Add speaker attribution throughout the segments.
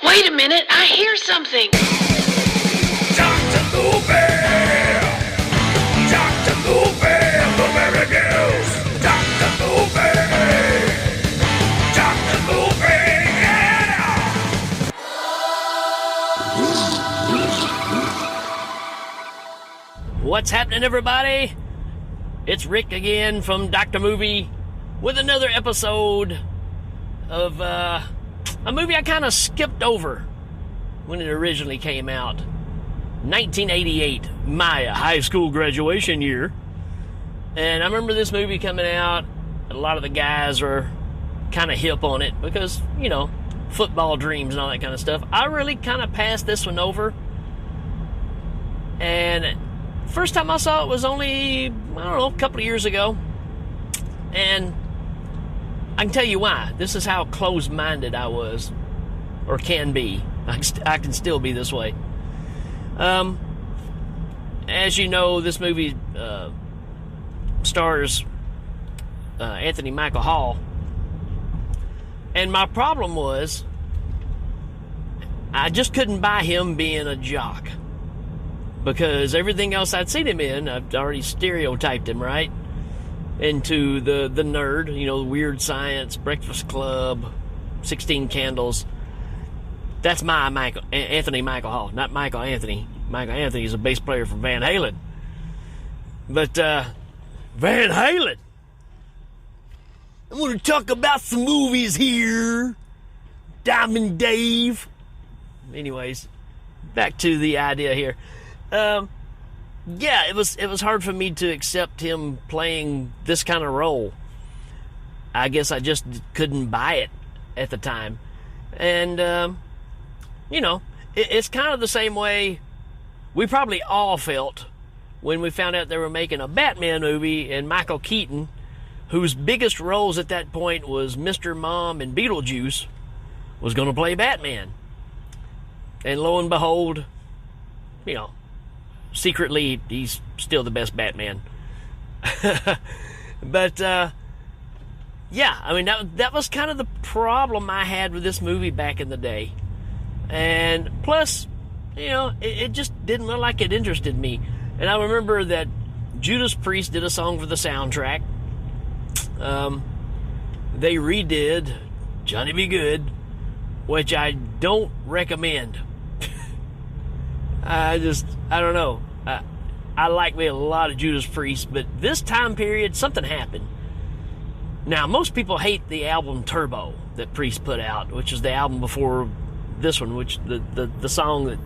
Speaker 1: Wait a minute, I hear something.
Speaker 2: Dr. Movie! Dr. Movie! Blueberry News! Dr. Movie! Dr. Movie! Yeah!
Speaker 3: What's happening, everybody? It's Rick again from Dr. Movie with another episode of a movie I kind of skipped over when it originally came out. 1988, my high school graduation year. And I remember this movie coming out. A lot of the guys were kind of hip on it because, you know, football dreams and all that kind of stuff. I really kind of passed this one over. And first time I saw it was only, I don't know, a couple of years ago. And I can tell you why. This is how closed-minded I was, or can be. I can still be this way. As you know, this movie stars Anthony Michael Hall. And my problem was, I just couldn't buy him being a jock. Because everything else I'd seen him in, I'd already stereotyped him, right? Into the nerd, you know, Weird Science, Breakfast Club, 16 Candles. That's my Anthony Michael Hall, not Michael Anthony. Michael Anthony is a bass player for Van Halen. But, Van Halen! I'm going to talk about some movies here. Diamond Dave. Anyways, back to the idea here. Yeah, it was hard for me to accept him playing this kind of role. I guess I just couldn't buy it at the time. And, you know, it's kind of the same way we probably all felt when we found out they were making a Batman movie and Michael Keaton, whose biggest roles at that point was Mr. Mom and Beetlejuice, was going to play Batman. And lo and behold, you know, secretly, he's still the best Batman. But, yeah, I mean, that was kind of the problem I had with this movie back in the day. And plus, you know, it just didn't look like it interested me. And I remember that Judas Priest did a song for the soundtrack. They redid Johnny Be Good, which I don't recommend. I don't know. I like me a lot of Judas Priest, but this time period, something happened. Now, most people hate the album Turbo that Priest put out, which is the album before this one, which the song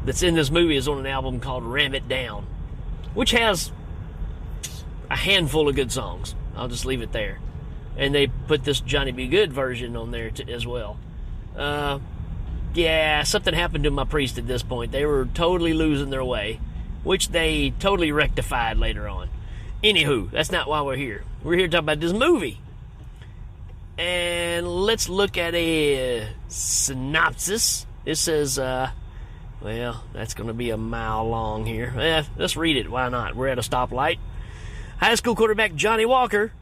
Speaker 3: that's in this movie is on an album called Ram It Down, which has a handful of good songs. I'll just leave it there. And they put this Johnny Be Good version on there as well. Yeah, something happened to my Priest at this point. They were totally losing their way, which they totally rectified later on. Anywho, that's not why we're here. We're here to talk about this movie. And let's look at a synopsis. It says, well, that's going to be a mile long here. Let's read it. Why not? We're at a stoplight. High school quarterback Johnny Walker,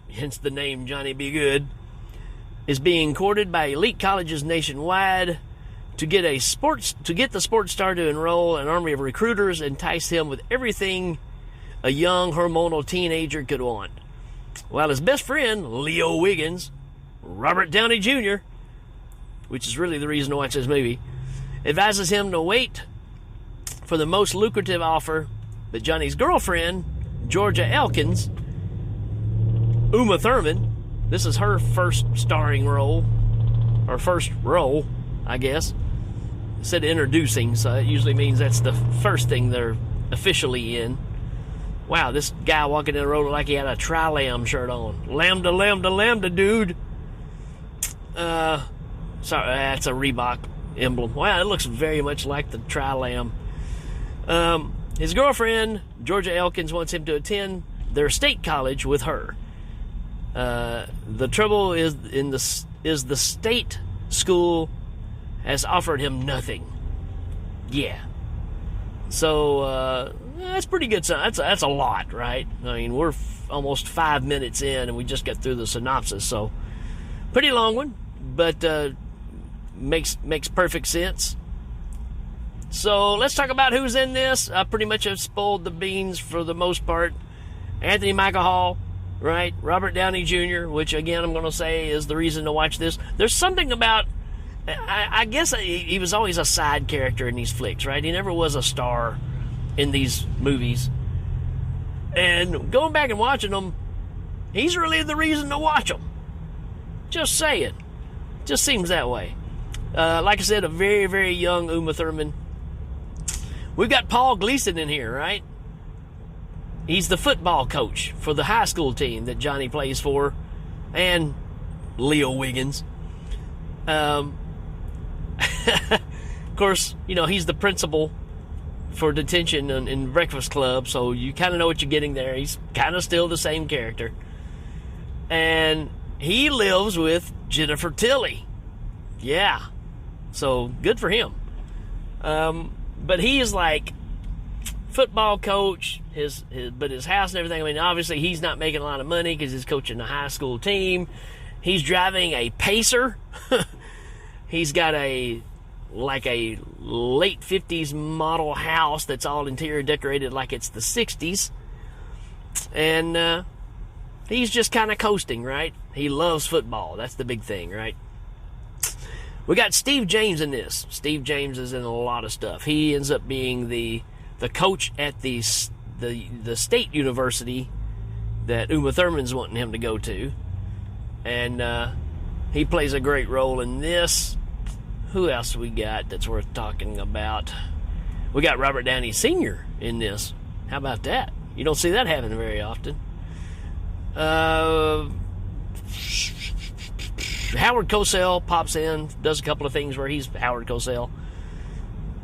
Speaker 3: hence the name Johnny Be Good, is being courted by elite colleges nationwide to get the sports star to enroll an army of recruiters and entice him with everything a young hormonal teenager could want. While his best friend, Leo Wiggins, Robert Downey Jr., which is really the reason to watch this movie, advises him to wait for the most lucrative offer, but Johnny's girlfriend, Georgia Elkins, Uma Thurman, this is her first starring role, or first role, I guess. It said introducing, so it usually means that's the first thing they're officially in. Wow, this guy walking in the road like he had a Tri-Lamb shirt on. Lambda, lambda, lambda, dude. Sorry, that's a Reebok emblem. Wow, it looks very much like the Tri-Lamb. His girlfriend, Georgia Elkins, wants him to attend their state college with her. The trouble is the state school has offered him nothing. Yeah. So, that's pretty good. That's a lot, right? I mean, we're almost 5 minutes in, and we just got through the synopsis, so pretty long one. But makes perfect sense. So let's talk about who's in this. I pretty much have spoiled the beans for the most part. Anthony Michael Hall, right? Robert Downey Jr., which again I'm going to say is the reason to watch this. There's something about, I guess he was always a side character in these flicks, right? He never was a star in these movies. And going back and watching them, he's really the reason to watch them. Just saying. Just seems that way. Like I said, a very, very young Uma Thurman. We've got Paul Gleason in here, right? He's the football coach for the high school team that Johnny plays for. And Leo Wiggins. Of course, you know, he's the principal for detention in Breakfast Club, so you kind of know what you're getting there. He's kind of still the same character. And he lives with Jennifer Tilly. Yeah. So, good for him. But he is like football coach, but his house and everything. I mean, obviously he's not making a lot of money because he's coaching a high school team. He's driving a Pacer. He's got a late 50s model house that's all interior decorated like it's the 60s. And he's just kind of coasting, right? He loves football. That's the big thing, right? We got Steve James in this. Steve James is in a lot of stuff. He ends up being the coach at the state university that Uma Thurman's wanting him to go to. And he plays a great role in this. Who else we got that's worth talking about? We got Robert Downey Sr. in this. How about that? You don't see that happening very often. Howard Cosell pops in, does a couple of things where he's Howard Cosell.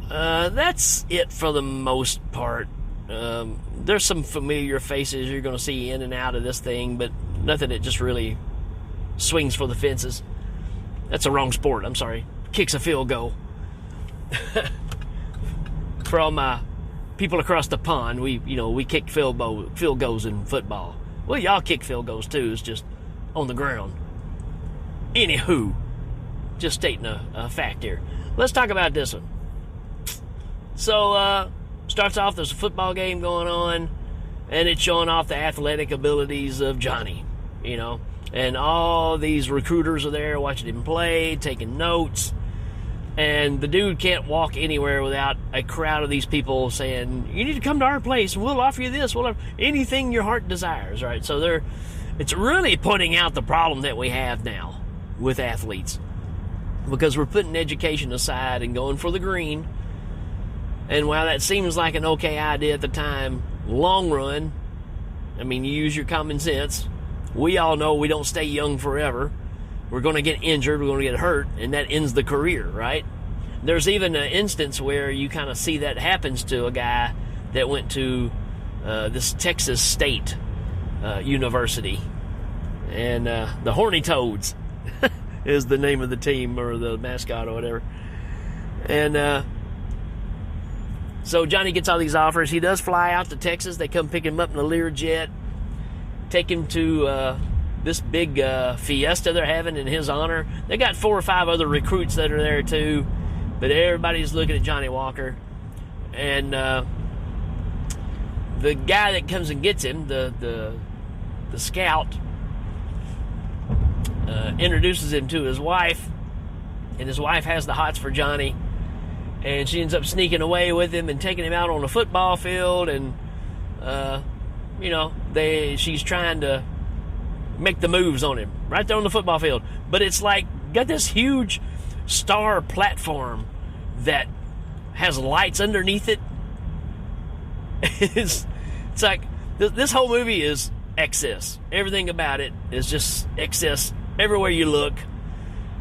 Speaker 3: That's it for the most part. There's some familiar faces you're going to see in and out of this thing, but nothing that just really swings for the fences. That's a wrong sport, I'm sorry. Kicks a field goal. From people across the pond, we kick field goals in football. Well, y'all kick field goals too, it's just on the ground. Anywho, just stating a fact here. Let's talk about this one. So, starts off, there's a football game going on, and it's showing off the athletic abilities of Johnny, you know. And all these recruiters are there watching him play, taking notes. And the dude can't walk anywhere without a crowd of these people saying, you need to come to our place, and we'll offer you this, we'll offer anything your heart desires, right? So it's really pointing out the problem that we have now with athletes, because we're putting education aside and going for the green. And while that seems like an okay idea at the time, long run, I mean, you use your common sense. We all know we don't stay young forever. We're going to get injured, we're going to get hurt, and that ends the career, right? There's even an instance where you kind of see that happens to a guy that went to this Texas State University. And the Horny Toads is the name of the team, or the mascot or whatever. And so Johnny gets all these offers. He does fly out to Texas. They come pick him up in a Learjet, take him to this big fiesta they're having in his honor. They got 4 or 5 other recruits that are there too, but everybody's looking at Johnny Walker. And the guy that comes and gets him, the scout, introduces him to his wife, and his wife has the hots for Johnny, and she ends up sneaking away with him and taking him out on a football field. And she's trying to make the moves on him right there on the football field, but it's like got this huge star platform that has lights underneath it. It's like this whole movie is excess. Everything about it is just excess. Everywhere you look,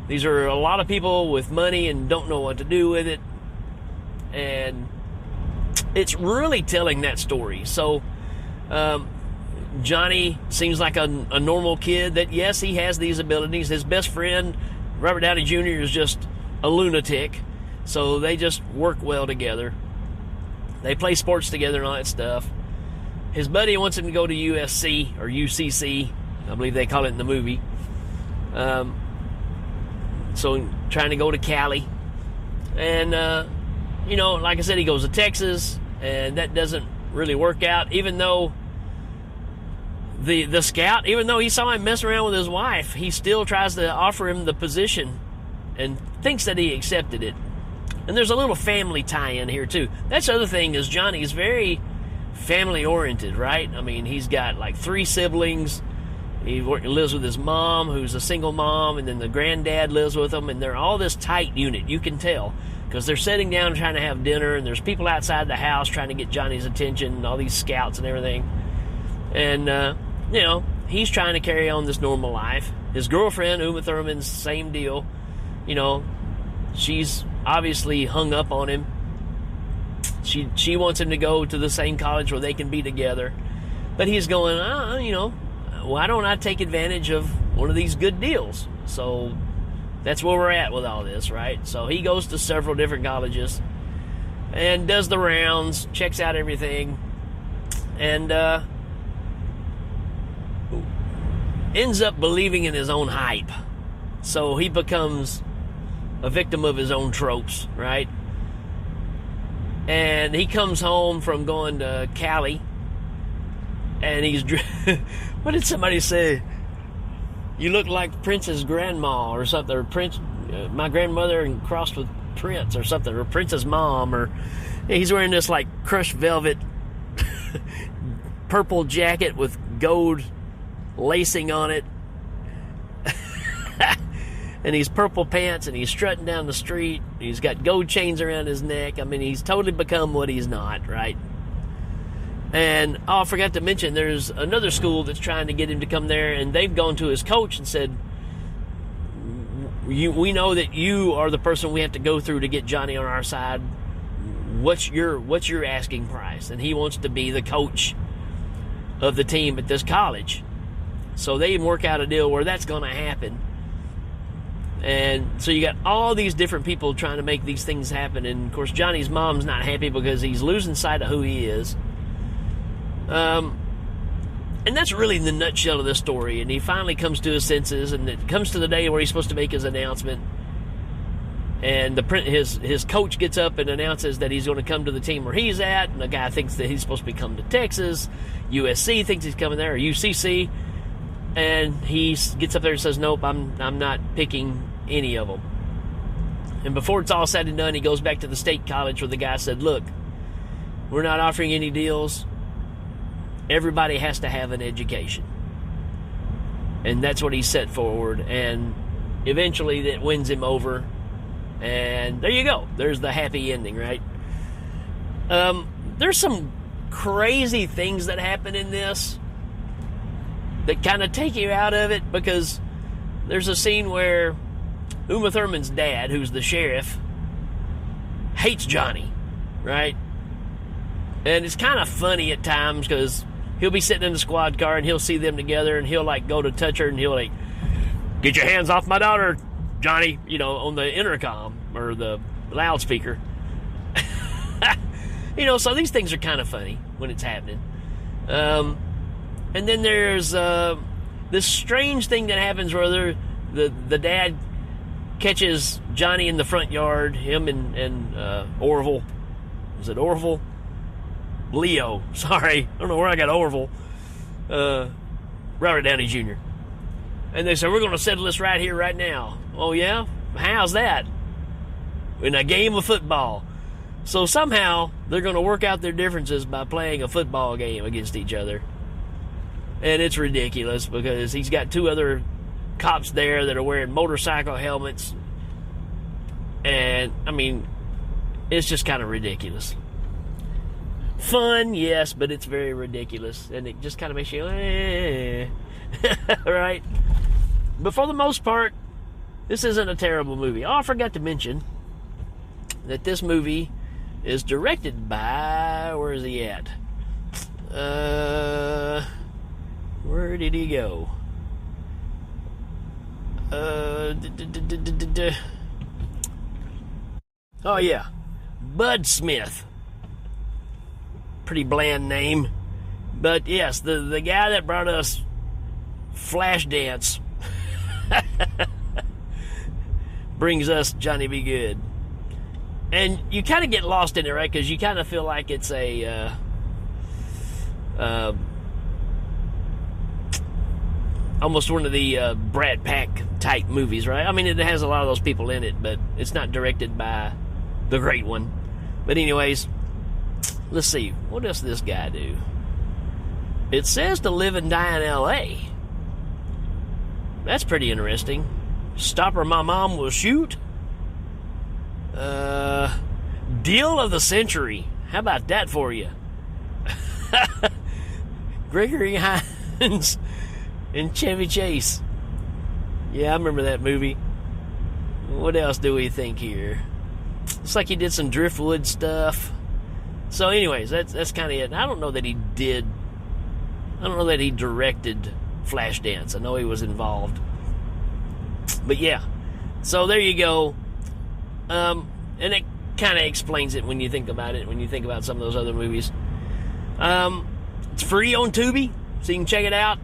Speaker 3: these are a lot of people with money and don't know what to do with it, and it's really telling that story. So Johnny seems like a normal kid that, yes, he has these abilities. His best friend, Robert Downey Jr., is just a lunatic, so they just work well together. They play sports together and all that stuff. His buddy wants him to go to USC, or UCC, I believe they call it in the movie. So trying to go to Cali. And, like I said, he goes to Texas, and that doesn't really work out, even though the scout, even though he saw him messing around with his wife, he still tries to offer him the position and thinks that he accepted it. And there's a little family tie-in here, too. That's the other thing, is Johnny is very family-oriented, right? I mean, he's got like 3 siblings. He lives with his mom, who's a single mom, and then the granddad lives with them, and they're all this tight unit. You can tell, because they're sitting down trying to have dinner, and there's people outside the house trying to get Johnny's attention, and all these scouts and everything. And, he's trying to carry on this normal life. His girlfriend, Uma Thurman's same deal. She's obviously hung up on him. She wants him to go to the same college where they can be together. But he's going, why don't I take advantage of one of these good deals? So that's where we're at with all this, right? So he goes to several different colleges and does the rounds, checks out everything, and ends up believing in his own hype. So he becomes a victim of his own tropes, right? And he comes home from going to Cali, and he's... What did somebody say? You look like Prince's grandma or something, or Prince, my grandmother and crossed with Prince or something, or Prince's mom, or he's wearing this like crushed velvet purple jacket with gold lacing on it. And he's purple pants, and he's strutting down the street. He's got gold chains around his neck. I mean, he's totally become what he's not, right? And, I forgot to mention, there's another school that's trying to get him to come there, and they've gone to his coach and said, we know that you are the person we have to go through to get Johnny on our side. What's your asking price? And he wants to be the coach of the team at this college. So they work out a deal where that's going to happen. And so you got all these different people trying to make these things happen. And, of course, Johnny's mom's not happy because he's losing sight of who he is. And that's really the nutshell of this story. And he finally comes to his senses, and it comes to the day where he's supposed to make his announcement. And his coach gets up and announces that he's going to come to the team where he's at. And the guy thinks that he's supposed to be coming to Texas. USC thinks he's coming there, or UCC. And he gets up there and says, nope, I'm not picking any of them. And before it's all said and done, he goes back to the state college where the guy said, look, we're not offering any deals. Everybody has to have an education. And that's what he set forward. And eventually that wins him over. And there you go. There's the happy ending, right? There's some crazy things that happen in this that kind of take you out of it, because there's a scene where Uma Thurman's dad, who's the sheriff, hates Johnny, right? And it's kind of funny at times, because he'll be sitting in the squad car and he'll see them together, and he'll like go to touch her, and he'll like, get your hands off my daughter, Johnny, on the intercom or the loudspeaker. So these things are kind of funny when it's happening. And then there's this strange thing that happens where the dad catches Johnny in the front yard, him and Orville. Is it Orville? Leo. Sorry. I don't know where I got Orville. Robert Downey Jr. And they said, we're going to settle this right here, right now. Oh, yeah? How's that? In a game of football. So somehow they're going to work out their differences by playing a football game against each other. And it's ridiculous, because he's got 2 other cops there that are wearing motorcycle helmets. And, I mean, it's just kind of ridiculous. Fun, yes, but it's very ridiculous. And it just kind of makes you, right? But for the most part, this isn't a terrible movie. Oh, I forgot to mention that this movie is directed by, where is he at? Where did he go? Oh, yeah. Bud Smith. Pretty bland name. But, yes, the guy that brought us Flashdance. brings us Johnny Be Good. And you kind of get lost in it, right? Because you kind of feel like it's a almost one of the Brat Pack type movies, right? I mean, it has a lot of those people in it, but it's not directed by the great one. But anyways, let's see. What else does this guy do? It says to live and die in L.A. That's pretty interesting. Stop or my mom will shoot. Deal of the century. How about that for you? Gregory Hines and Chevy Chase. Yeah, I remember that movie. What else do we think here? Looks like he did some Driftwood stuff. So anyways, that's kind of it. I don't know that he directed Flashdance. I know he was involved. But yeah. So there you go. And it kind of explains it when you think about it, when you think about some of those other movies. It's free on Tubi, so you can check it out.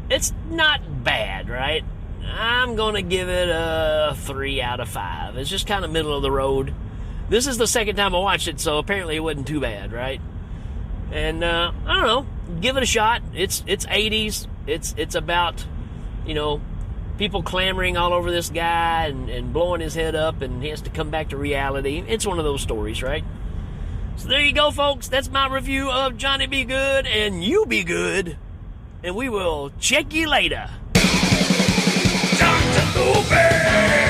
Speaker 3: It's not bad, right? I'm going to give it a 3 out of 5. It's just kind of middle of the road. This is the second time I watched it, so apparently it wasn't too bad, right? And, I don't know. Give it a shot. It's 80s. It's about, people clamoring all over this guy and blowing his head up, and he has to come back to reality. It's one of those stories, right? So there you go, folks. That's my review of Johnny Be Good, and you be good. And we will check you later.
Speaker 2: Dr. Luby!